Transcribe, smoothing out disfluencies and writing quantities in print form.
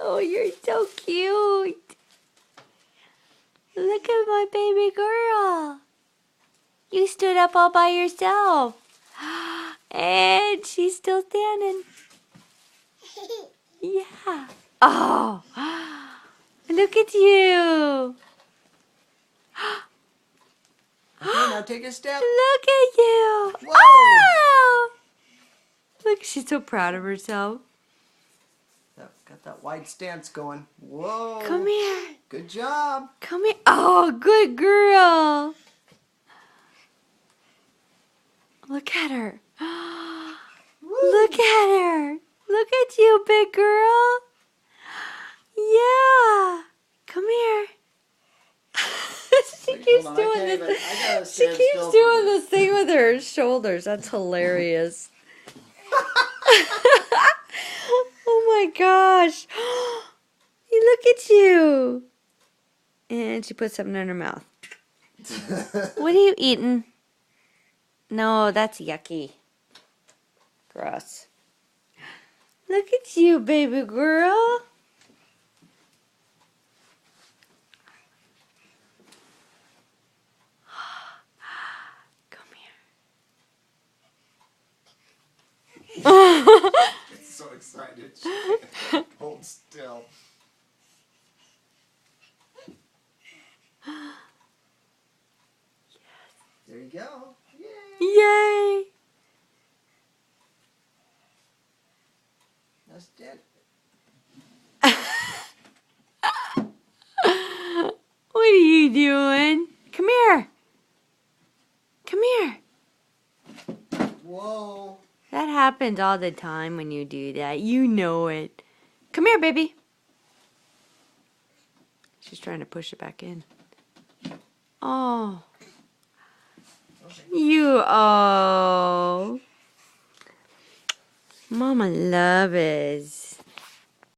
Oh, you're so cute. Look at my baby girl. You stood up all by yourself. And she's still standing. Yeah. Oh, look at you. Okay, now take a step. Look at you. Whoa. Oh! Look, she's so proud of herself. Got that wide stance going. Whoa. Come here. Good job. Come here. Oh, good girl. Look at her. Woo. Look at her. Look at you, big girl. Yeah. Come here. She Wait, keeps hold on, doing I this. gotta She stand keeps still for doing this. this thing with her shoulders. That's hilarious. Oh my gosh. Look at you. And she put something in her mouth. What are you eating? No, that's yucky. Gross. Look at you, baby girl. Come here. It's so excited. She can't hold still. There you go. Yay. Yay. Now stand. What are you doing? Come here. Come here. Whoa. That happens all the time when you do that. You know it. Come here, baby. She's trying to push it back in. Oh. Oh. Mama loves.